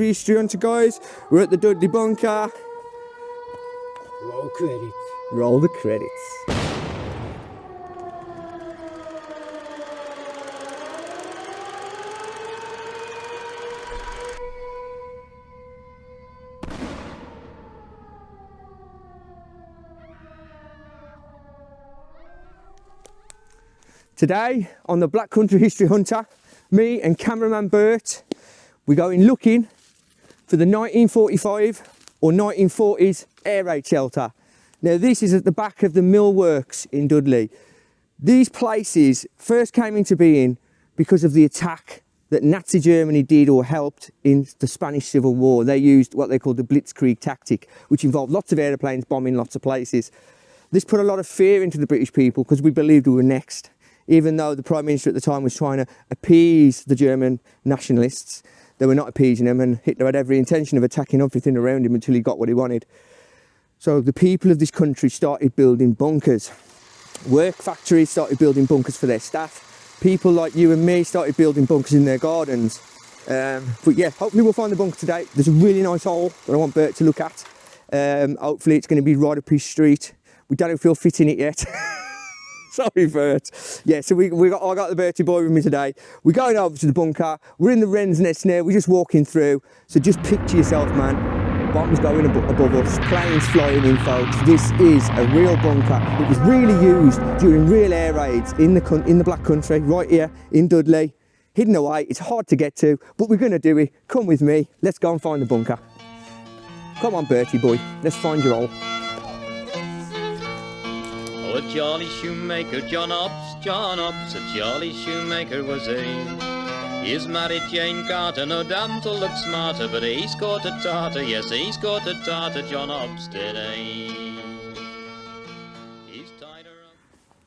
History Hunter, guys. We're at the Dudley bunker. Roll credits. Roll the credits. Today on the Black Country History Hunter, me and cameraman Bert, we're going looking for the 1945 or 1940s air raid shelter. Now this is at the back of the mill works in Dudley. These places first came into being because of the attack that Nazi Germany did or helped in the Spanish Civil War. They used what they called the Blitzkrieg tactic, which involved lots of aeroplanes bombing lots of places. This put a lot of fear into the British people because we believed we were next. Even though the Prime Minister at the time was trying to appease the German nationalists, they were not appeasing them, and Hitler had every intention of attacking everything around him until he got what he wanted. So the people of this country started building bunkers. Work factories started building bunkers for their staff. People like you and me started building bunkers in their gardens. But yeah, hopefully we'll find the bunker today. There's a really nice hole that I want Bert to look at. Hopefully it's going to be right up his street. We don't feel fit in it yet. Sorry, Bert. Yeah, so I got the Bertie boy with me today. We're going over to the bunker. We're in the wren's nest now. We're just walking through. So just picture yourself, man. Bombs going above us, planes flying in, folks. This is a real bunker. It was really used during real air raids in the Black Country, right here in Dudley. Hidden away. It's hard to get to, but we're going to do it. Come with me. Let's go and find the bunker. Come on, Bertie boy. Let's find your hole. Oh, a jolly shoemaker, John Ops, a jolly shoemaker was he. He's married Jane Carter, no damsel looks smarter, but he's caught a tartar, yes, he's caught a tartar, John Ops did he. He's tied her up.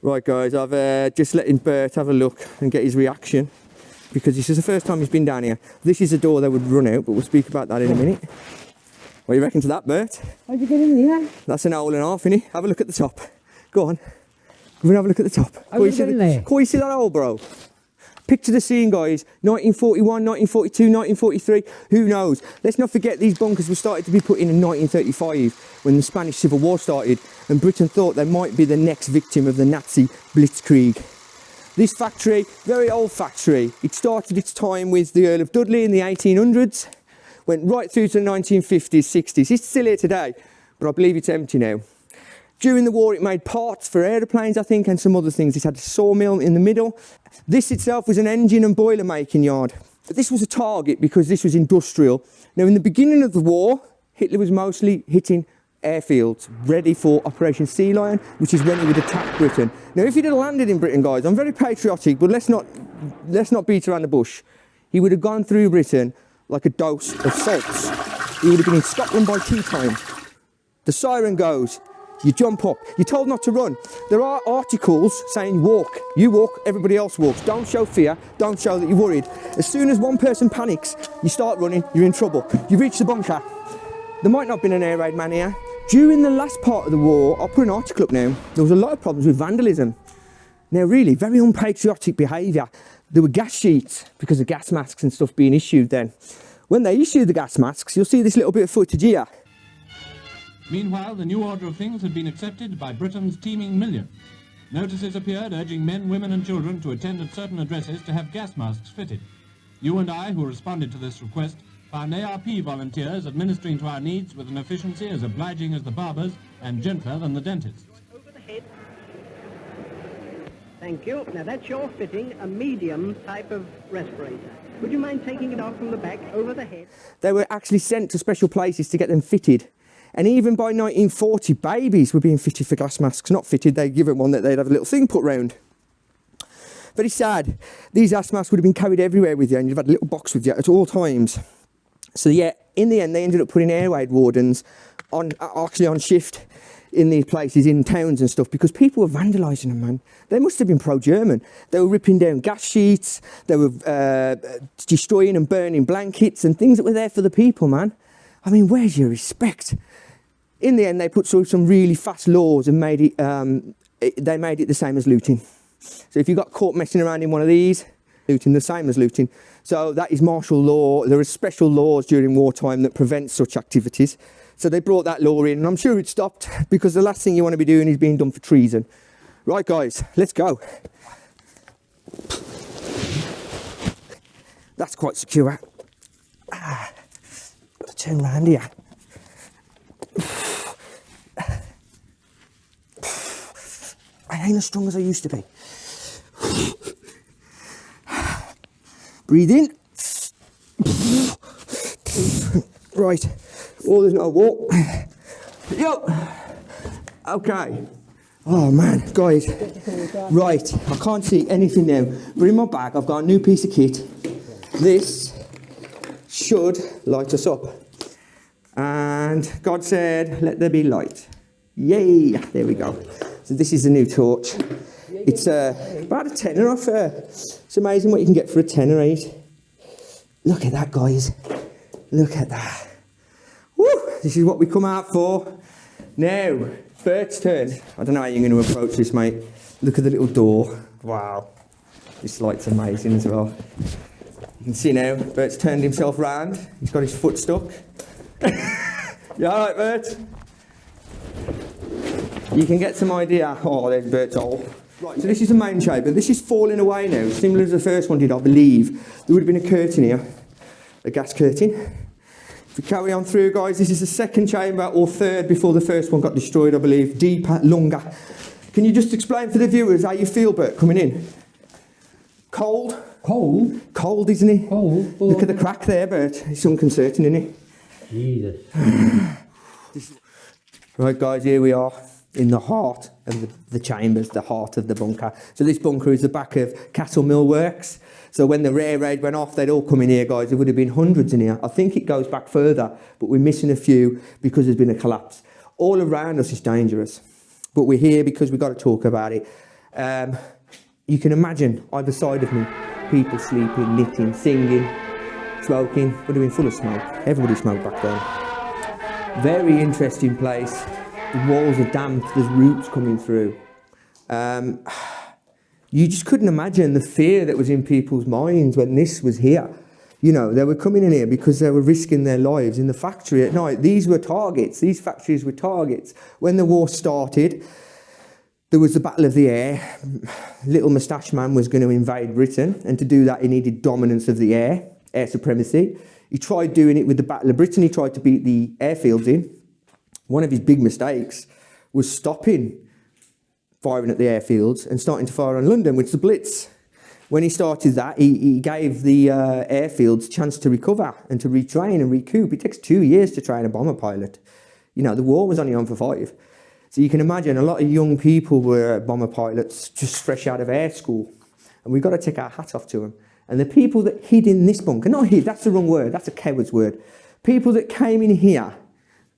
Right, guys, I've just letting Bert have a look and get his reaction, because this is the first time he's been down here. This is a door that would run out, but we'll speak about that in a minute. What do you reckon to that, Bert? How'd you get in there? That's an hole and a half, innit? Have a look at the top. Go on. We're gonna have a look at the top. Can you see that hole, bro? Picture the scene, guys. 1941, 1942, 1943. Who knows? Let's not forget these bunkers were started to be put in 1935 when the Spanish Civil War started, and Britain thought they might be the next victim of the Nazi Blitzkrieg. This factory, very old factory. It started its time with the Earl of Dudley in the 1800s, went right through to the 1950s, 60s. It's still here today, but I believe it's empty now. During the war, it made parts for aeroplanes, I think, and some other things. It had a sawmill in the middle. This itself was an engine and boiler making yard. But this was a target because this was industrial. Now, in the beginning of the war, Hitler was mostly hitting airfields, ready for Operation Sealion, which is when he would attack Britain. Now, if he'd have landed in Britain, guys, I'm very patriotic, but let's not beat around the bush. He would have gone through Britain like a dose of salts. He would have been in Scotland by tea time. The siren goes. You jump up. You're told not to run. There are articles saying walk. You walk, everybody else walks. Don't show fear. Don't show that you're worried. As soon as one person panics, you start running, you're in trouble. You reach the bunker. There might not have been an air raid man here. During the last part of the war, I'll put an article up now, there was a lot of problems with vandalism. Now really, very unpatriotic behaviour. There were gas sheets because of gas masks and stuff being issued then. When they issued the gas masks, you'll see this little bit of footage here. Meanwhile, the new order of things had been accepted by Britain's teeming million. Notices appeared urging men, women and children to attend at certain addresses to have gas masks fitted. You and I, who responded to this request, found ARP volunteers administering to our needs with an efficiency as obliging as the barbers and gentler than the dentists. Over the head. Thank you. Now that's your fitting, a medium type of respirator. Would you mind taking it off from the back, over the head? They were actually sent to special places to get them fitted. And even by 1940, babies were being fitted for gas masks. Not fitted, they'd give them one that they'd have a little thing put round. Very sad. These gas masks would have been carried everywhere with you, and you'd have had a little box with you at all times. So yeah, in the end, they ended up putting air raid wardens actually on shift in these places, in towns and stuff, because people were vandalising them, man. They must have been pro-German. They were ripping down gas sheets, they were destroying and burning blankets and things that were there for the people, man. I mean, where's your respect? In the end, they put through some really fast laws and they made it the same as looting. So if you got caught messing around in one of these, looting, the same as looting. So that is martial law. There are special laws during wartime that prevent such activities. So they brought that law in, and I'm sure it stopped, because the last thing you want to be doing is being done for treason. Right guys, let's go. That's quite secure. Got to turn around here. I ain't as strong as I used to be. Breathe in. Right. Oh, there's no wall. Yo. Okay. Oh man, guys. Right. I can't see anything now. But in my bag, I've got a new piece of kit. This should light us up. And God said, let there be light. Yay. There we go. So this is the new torch. It's about a tenner off. It's amazing what you can get for a tenner, eh? Look at that, guys. Look at that. Woo! This is what we come out for. Now, Burt's turn. I don't know how you're going to approach this, mate. Look at the little door. Wow. This light's amazing as well. You can see now, Burt's turned himself round. He's got his foot stuck. You all right, Burt? You can get some idea. Oh, there's Burt's hole. Right, so this is the main chamber. This is falling away now, similar as the first one did, I believe. There would have been a curtain here, a gas curtain. If we carry on through, guys, this is the second chamber, or third, before the first one got destroyed, I believe. Deeper, longer. Can you just explain for the viewers how you feel, Burt, coming in? Cold? Cold? Cold, isn't it? Cold? Look at the crack there, Burt. It's unconcerting, isn't it? Jesus. Right, guys, here we are in the heart of the chambers, the heart of the bunker. So this bunker is the back of Castle Mill Works. So when the air raid went off, they'd all come in here, guys. There would have been hundreds in here. I think it goes back further, but we're missing a few because there's been a collapse. All around us is dangerous, but we're here because we've got to talk about it. You can imagine either side of me, people sleeping, knitting, singing, smoking. Would have been full of smoke. Everybody smoked back then. Very interesting place. The walls are damp, there's roots coming through. You just couldn't imagine the fear that was in people's minds when this was here. You know, they were coming in here because they were risking their lives in the factory at night. These were targets, these factories were targets. When the war started, there was the Battle of the Air. Little moustache man was going to invade Britain, and to do that he needed dominance of the air supremacy. He tried doing it with the Battle of Britain. He tried to beat the airfields in. One of his big mistakes was stopping firing at the airfields and starting to fire on London, which is the Blitz. When he started that, he gave the airfields a chance to recover and to retrain and recoup. It takes 2 years to train a bomber pilot. You know, the war was only on for 5. So you can imagine a lot of young people were bomber pilots just fresh out of air school. And we've got to take our hat off to them. And the people that hid in this bunker, not hid, that's the wrong word, that's a coward's word. People that came in here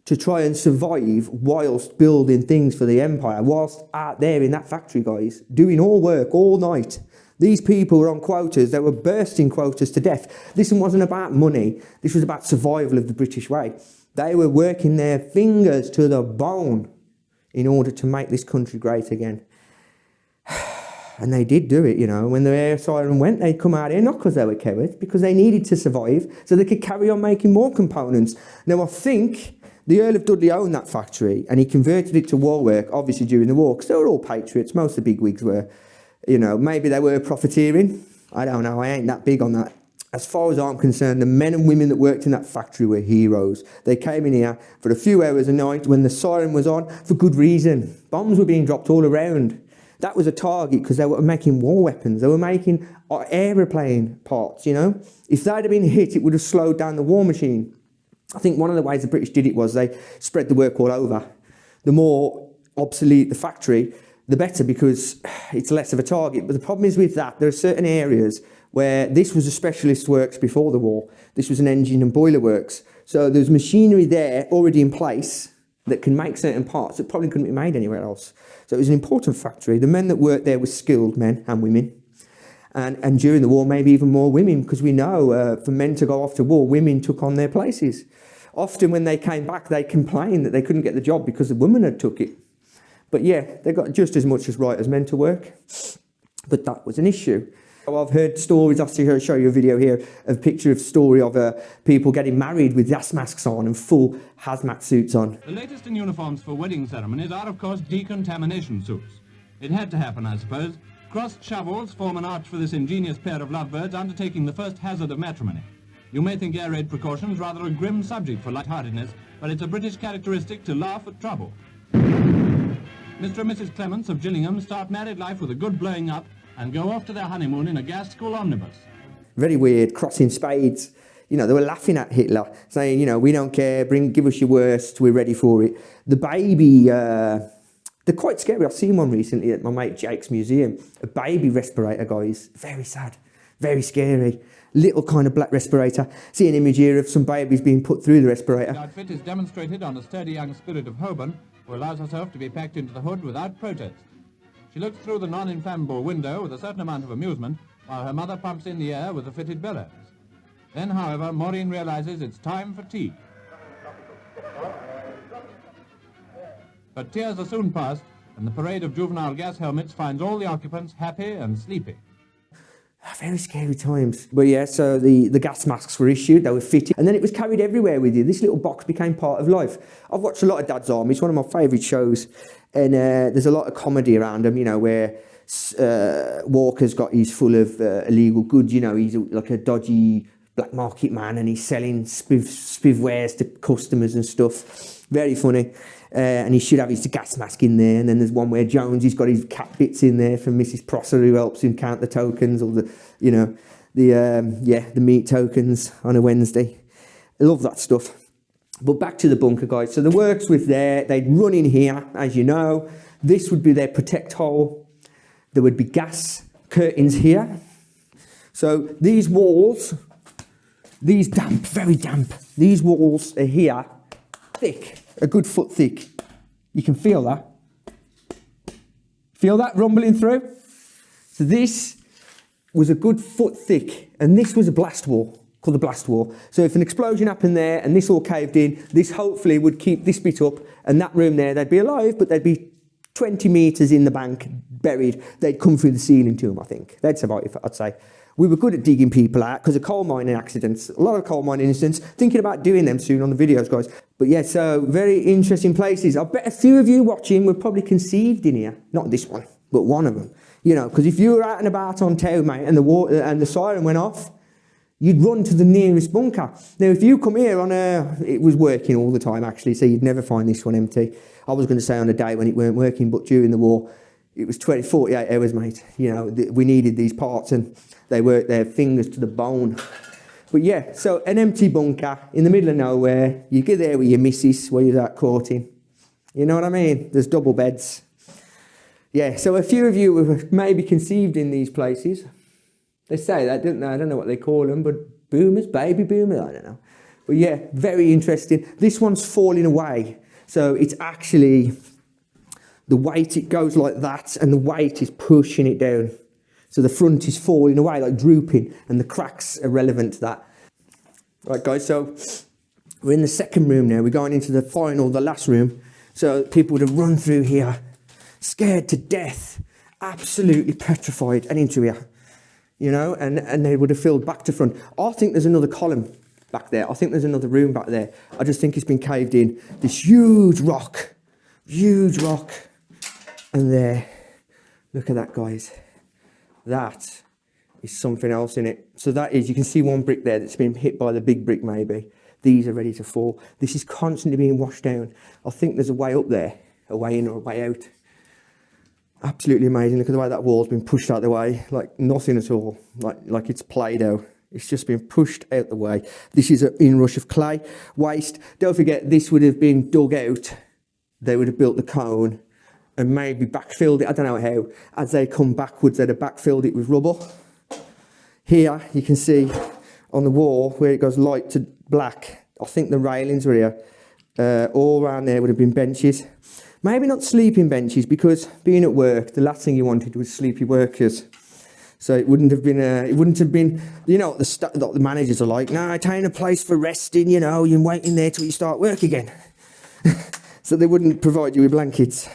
to try and survive whilst building things for the empire, whilst out there in that factory, guys, doing all work all night. These people were on quotas, they were bursting quotas to death. This one wasn't about money, this was about survival of the British way. They were working their fingers to the bone in order to make this country great again. And they did do it, you know. When the air siren went, they'd come out here, not because they were cowards, because they needed to survive so they could carry on making more components. Now, I think the Earl of Dudley owned that factory, and he converted it to war work, obviously during the war, because they were all patriots. Most of the big wigs were, you know, maybe they were profiteering. I don't know, I ain't that big on that. As far as I'm concerned, the men and women that worked in that factory were heroes. They came in here for a few hours a night when the siren was on, for good reason. Bombs were being dropped all around. That was a target because they were making war weapons. They were making aeroplane parts, you know. If they'd have been hit, it would have slowed down the war machine. I think one of the ways the British did it was they spread the work all over. The more obsolete the factory, the better, because it's less of a target. But the problem is with that, there are certain areas where this was a specialist works before the war. This was an engine and boiler works. So there's machinery there already in place that can make certain parts that probably couldn't be made anywhere else. So it was an important factory. The men that worked there were skilled men and women. And during the war, maybe even more women, because we know for men to go off to war, women took on their places. Often when they came back, they complained that they couldn't get the job because the women had took it. But yeah, they got just as much as right as men to work. But that was an issue. I've heard stories, I'll show you a video here, a picture of story of people getting married with gas masks on and full hazmat suits on. The latest in uniforms for wedding ceremonies are, of course, decontamination suits. It had to happen, I suppose. Crossed shovels form an arch for this ingenious pair of lovebirds undertaking the first hazard of matrimony. You may think air raid precautions rather a grim subject for lightheartedness, but it's a British characteristic to laugh at trouble. Mr. and Mrs. Clements of Gillingham start married life with a good blowing up and go off to their honeymoon in a gas school omnibus. Very weird, crossing spades. You know, they were laughing at Hitler, saying, you know, we don't care, give us your worst, we're ready for it. The baby, they're quite scary. I've seen one recently at my mate Jake's museum. A baby respirator, guys. Very sad, very scary. Little kind of black respirator. See an image here of some babies being put through the respirator. The outfit is demonstrated on a sturdy young spirit of Holborn, who allows herself to be packed into the hood without protest. She looks through the non-inflammable window with a certain amount of amusement, while her mother pumps in the air with the fitted bellows. Then, however, Maureen realizes it's time for tea. But tears are soon past, and the parade of juvenile gas helmets finds all the occupants happy and sleepy. Very scary times. But yeah, so the gas masks were issued, they were fitted, and then it was carried everywhere with you. This little box became part of life. I've watched a lot of Dad's Army, it's one of my favourite shows, and there's a lot of comedy around him, you know, where Walker's got, he's full of illegal goods, you know, he's like a dodgy black market man, and he's selling spiv wares to customers and stuff. Very funny. And he should have his gas mask in there. And then there's one where Jones, he's got his cat bits in there from Mrs. Prosser, who helps him count the tokens, or the, you know, the meat tokens on a Wednesday. I love that stuff. But back to the bunker, guys. So the works with there, they'd run in here, as you know. This would be their protect hole. There would be gas curtains here. So these walls, these damp, very damp. These walls are here, thick. A good foot thick. You can feel that. Feel that rumbling through? So this was a good foot thick, and this was a blast wall, called the blast wall. So if an explosion happened there and this all caved in, this hopefully would keep this bit up, and that room there, they'd be alive, but they'd be 20 metres in the bank, buried. They'd come through the ceiling to them, I think. They'd survive, I'd say. We were good at digging people out because of coal mining accidents. A lot of coal mining incidents. Thinking about doing them soon on the videos, guys. But yeah, so very interesting places. I bet a few of you watching were probably conceived in here. Not this one, but one of them. You know, because if you were out and about on town, mate, and the siren went off, you'd run to the nearest bunker. Now, if you come here on it was working all the time, actually, so you'd never find this one empty. I was going to say on a day when it weren't working, but during the war, it was 48 hours, mate. You know, we needed these parts, and they worked their fingers to the bone. But yeah, so an empty bunker in the middle of nowhere. You get there with your missus while you're out courting. You know what I mean? There's double beds. Yeah, so a few of you were maybe conceived in these places. They say that, don't they? I don't know what they call them, but boomers, baby boomers, I don't know. But yeah, very interesting. This one's falling away. So it's actually, the weight, it goes like that, and the weight is pushing it down. So the front is falling away, like drooping, and the cracks are relevant to that. Right, guys, so we're in the second room now. We're going into the last room. So people would have run through here, scared to death, absolutely petrified, and into here, you know, and they would have filled back to front. I think there's another column back there. I think there's another room back there. I just think it's been caved in. This huge rock, and there, look at that, guys. That is something else in it. So that is, you can see one brick there that's been hit by the big brick maybe. These are ready to fall. This is constantly being washed down. I think there's a way up there, a way in or a way out. Absolutely amazing. Look at the way that wall's been pushed out the way, like nothing at all, like it's Play-Doh. It's just been pushed out the way. This is an inrush of clay, waste. Don't forget, this would have been dug out. They would have built the cone and maybe backfilled it. I don't know how. As they come backwards, they'd have backfilled it with rubble. Here, you can see on the wall where it goes light to black. I think the railings were here. All around there would have been benches. Maybe not sleeping benches, because being at work, the last thing you wanted was sleepy workers. So it wouldn't have been, you know, what the managers are like, no, it ain't a place for resting, you know, you're waiting there till you start work again. So they wouldn't provide you with blankets.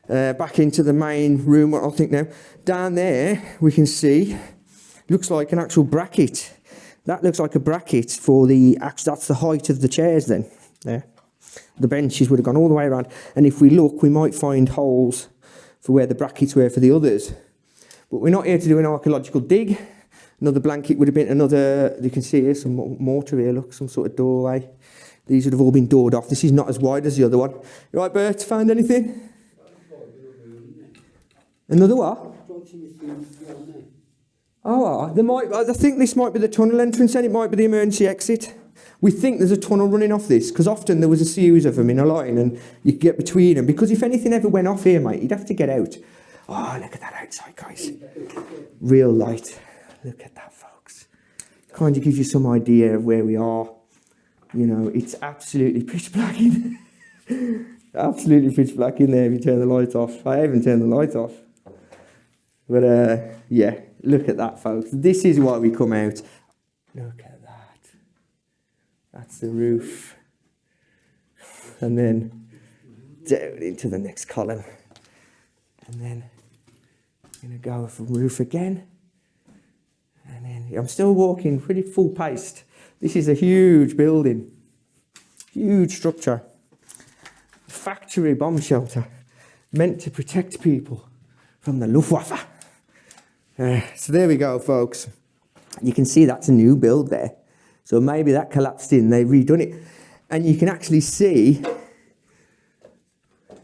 Back into the main room, I think now. Down there, we can see Looks like an actual bracket. That looks like a bracket for the, that's the height of the chairs then. There. The benches would have gone all the way around. And if we look, we might find holes for where the brackets were for the others. But we're not here to do an archaeological dig. Another blanket would have been another, you can see here some mortar here, look, some sort of doorway. These would have all been doored off. This is not as wide as the other one. Right, Bert, found anything? Another what? Oh, there might. I think this might be the tunnel entrance and it might be the emergency exit. We think there's a tunnel running off this because often there was a series of them in a line and you could get between them because if anything ever went off here, mate, you'd have to get out. Oh, look at that outside, guys. Real light. Look at that, folks. Kind of gives you some idea of where we are. You know, it's absolutely pitch black in absolutely pitch black in there if you turn the lights off. I haven't turned the lights off. But, yeah, look at that, folks. This is why we come out. Look at that. That's the roof. And then down into the next column. And then I'm going to go from roof again. And then I'm still walking pretty full paced. This is a huge building. Huge structure. Factory bomb shelter. Meant to protect people from the Luftwaffe. So there we go, folks. You can see that's a new build there. So maybe that collapsed in, they've redone it. And you can actually see,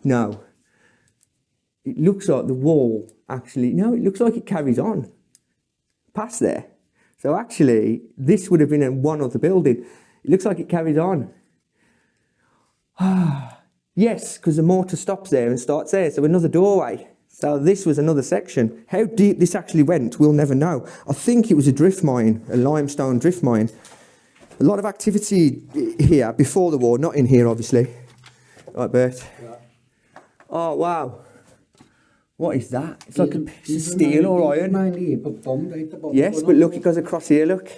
no, it looks like the wall actually, no, it looks like it carries on past there. So actually, this would have been in one other building. It looks like it carries on. Yes, because the mortar stops there and starts there, so another doorway. So this was another section. How deep this actually went, we'll never know. I think it was a drift mine, a limestone drift mine. A lot of activity here before the war, not in here, obviously. Right, Bert? Yeah. Oh, wow. What is that? It's like a piece of steel or iron. Yes, but look, it goes across here, look.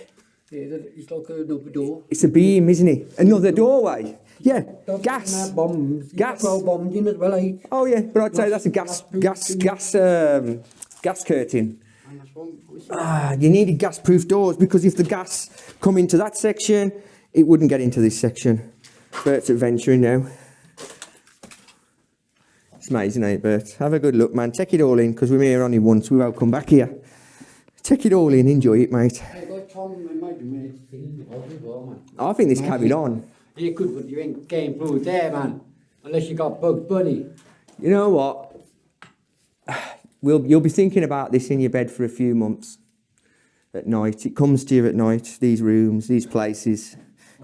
It's like another door. It's a beam, isn't it? Another doorway. Yeah, gas. Gas. Bombed in as well, eh? Oh yeah, but I'd say that's a gas curtain. You needed gas-proof doors because if the gas come into that section, it wouldn't get into this section. Bert's adventuring now. It's amazing, ain't it, Bert? Have a good look, man. Take it all in because we're here only once. We won't come back here. Take it all in, enjoy it, mate. I think this carried on. You could, but you ain't getting through there, man. Unless you got Bugs Bunny. You know what? You'll be thinking about this in your bed for a few months. At night, it comes to you at night. These rooms, these places.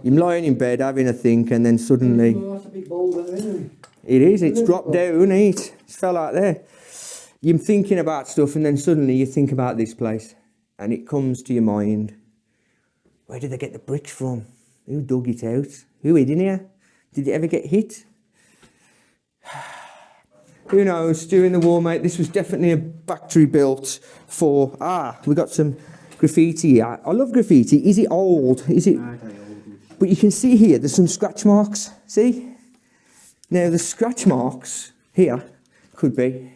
You're lying in bed having a think, and then suddenly. Oh, that's a big boulder, isn't it? It is. It's dropped down. It fell out there. You're thinking about stuff, and then suddenly you think about this place, and it comes to your mind. Where did they get the bricks from? Who dug it out? Who hid in here? Did it ever get hit? Who knows? During the war, mate, this was definitely a factory built for... we got some graffiti here. I love graffiti. Is it old? Is it... But you can see here, there's some scratch marks. See? Now, the scratch marks here could be...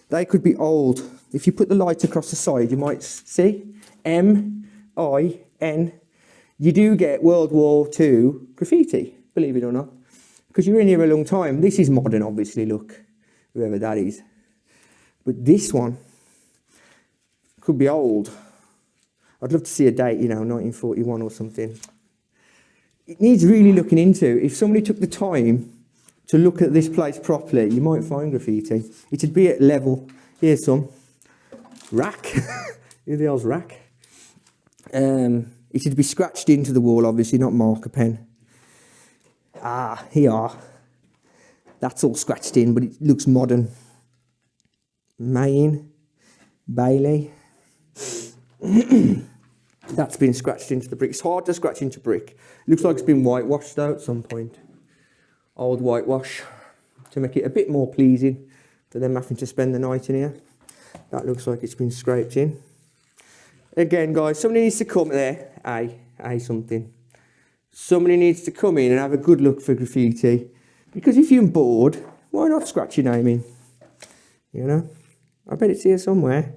They could be old. If you put the light across the side, you might see M-I-N... You do get World War II graffiti, believe it or not, because you're in here a long time. This is modern, obviously, look, whoever that is. But this one could be old. I'd love to see a date, 1941 or something. It needs really looking into. If somebody took the time to look at this place properly, you might find graffiti. It'd be at level. Here's some. Rack. Here the old rack. It should be scratched into the wall, obviously, not marker pen. Here. That's all scratched in, but it looks modern. Main, Bailey. That's been scratched into the brick. It's hard to scratch into brick. Looks like it's been whitewashed, though, at some point. Old whitewash, to make it a bit more pleasing for them having to spend the night in here. That looks like it's been scraped in. Again, guys, somebody needs to come there. Something. Somebody needs to come in and have a good look for graffiti. Because if you're bored, why not scratch your name in? I bet it's here somewhere.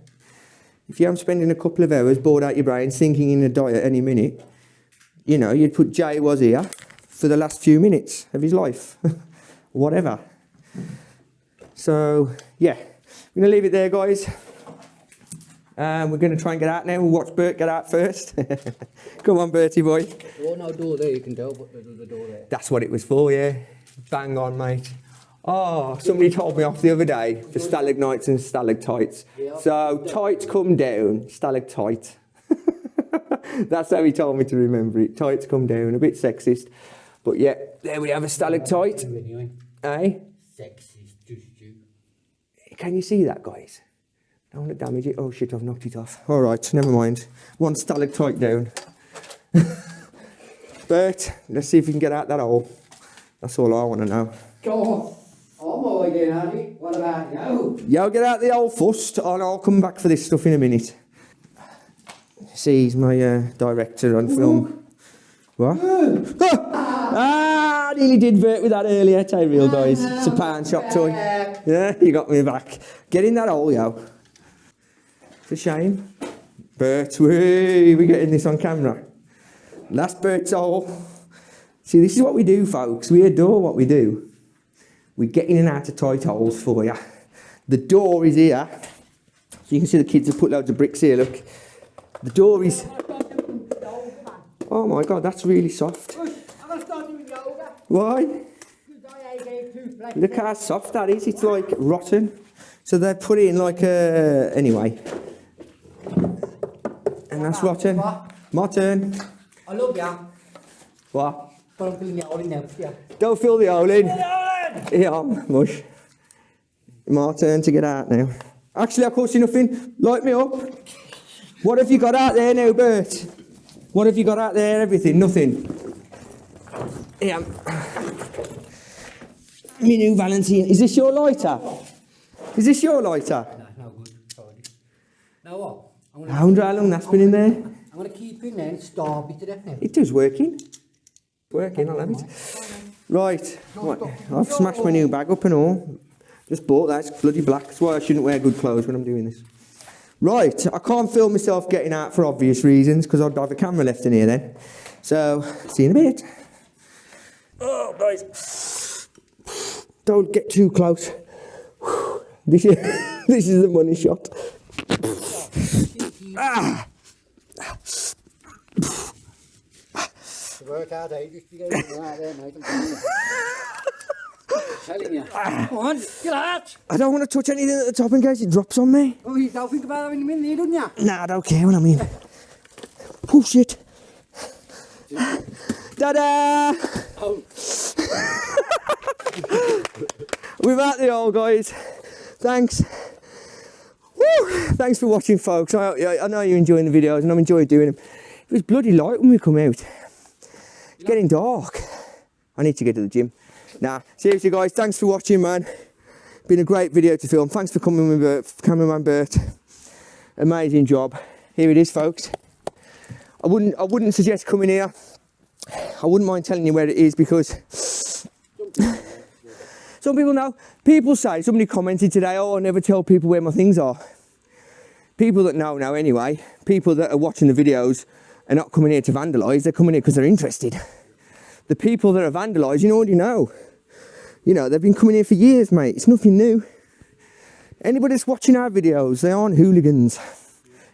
if you're spending a couple of hours bored out your brains thinking in a diet any minute, you know, you'd put Jay was here for the last few minutes of his life. Whatever. So, yeah. I'm going to leave it there, guys. We're going to try and get out now. We'll watch Bert get out first. Come on, Bertie boy. There was no door there, you can tell, but there's a door there. That's what it was for, yeah. Bang on, mate. Oh, somebody told me off the other day for stalagmites and stalactites. Yeah. So, tights come down, stalactite. That's how he told me to remember it. Tights come down, a bit sexist. But yeah, there we have a stalactite. Anyway. Eh? Sexist, just you. Can you see that, guys? Don't want to damage it. Oh shit, I've knocked it off. All right, never mind. One stalactite down. Bert, let's see if we can get out that hole. That's all I want to know. Go. I'm all again, Andy. What about you? Yeah, I'll get out the hole first, and I'll come back for this stuff in a minute. See, he's my director on film. What? I nearly did Bert with that earlier. Tell you real, guys. It's a pound shop toy. Yeah, you got me back. Get in that hole, yo. It's a shame. Bert, we're getting this on camera. That's Bert's hole. See, this is what we do, folks. We adore what we do. We get in and out of tight holes for you. The door is here. So you can see the kids have put loads of bricks here, look. The door is... Oh my God, that's really soft. I'm going to start doing yoga. Why? Because I gave 2 flex. Look how soft that is. It's like rotten. So they put it in like a... Anyway. And that's rotten. My turn. I love ya. What? But I'm filling the hole in now. Yeah. Don't fill the hole in. Yeah, mush. My turn to get out now. Actually, I cost you nothing. Light me up. What have you got out there now, Bert? What have you got out there? Everything? Nothing. Yeah. Me new Valentine. Is this your lighter? Is this your lighter? No, no good. Sorry. Now what? I wonder how long that's been in there. I'm going to keep it there and starve it to death now. It is working. Working, I'll have it. Right. I've smashed my new bag up and all. Just bought that. It's bloody black. That's why I shouldn't wear good clothes when I'm doing this. Right. I can't film myself getting out for obvious reasons because I'd have a camera left in here then. So, see you in a bit. Oh, guys. Don't get too close. This is the money shot. Ah! Work hard, eh? Just to get it right there, mate. I'm telling you. Come on, get out! I don't want to touch anything at the top in case it drops on me. Oh, you don't think about having him in there, don't you? Nah, I don't care what I mean. Push it. Ta-da! Oh. We're out the hole, guys. Thanks. Woo! Thanks for watching, folks. I know you're enjoying the videos and I'm enjoying doing them. It was bloody light when we come out. It's getting dark. I need to get to the gym. Nah, seriously, guys, thanks for watching, man. Been a great video to film. Thanks for coming with Bert, cameraman Bert. Amazing job. Here it is, folks. I wouldn't suggest coming here. I wouldn't mind telling you where it is because some people know. People say, somebody commented today, oh, I never tell people where my things are. People that know anyway. People that are watching the videos are not coming here to vandalise. They're coming here because they're interested. The people that are vandalising already know. You know, they've been coming here for years, mate. It's nothing new. Anybody that's watching our videos, they aren't hooligans.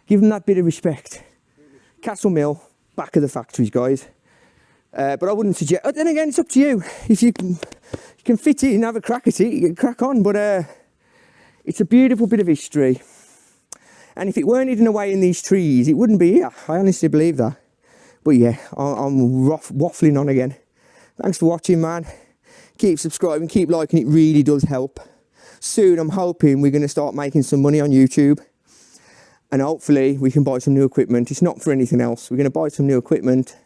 Give them that bit of respect. Castle Mill, back of the factories, guys. But I wouldn't suggest... Then again, it's up to you. If you can fit it and have a crack at it, you can crack on. But it's a beautiful bit of history. And if it weren't hidden away in these trees, it wouldn't be here. I honestly believe that. But yeah, I'm waffling on again. Thanks for watching, man. Keep subscribing, keep liking, it really does help. Soon, I'm hoping we're going to start making some money on YouTube. And hopefully, we can buy some new equipment. It's not for anything else. We're going to buy some new equipment.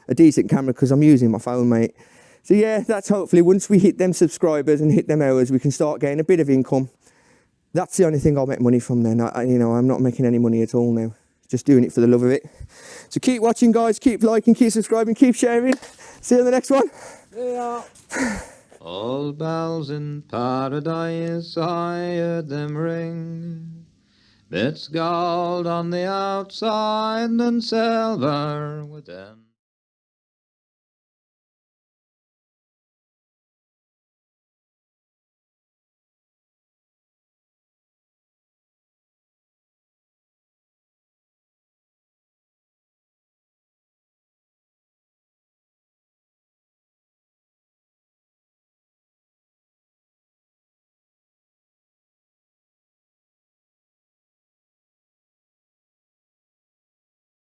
A decent camera, because I'm using my phone, mate. So yeah, that's hopefully, once we hit them subscribers and hit them hours, we can start getting a bit of income. That's the only thing I'll make money from then. You know, I'm not making any money at all now. Just doing it for the love of it. So keep watching, guys. Keep liking, keep subscribing, keep sharing. See you in the next one. Yeah. All bells in paradise, I heard them ring. It's gold on the outside and silver within.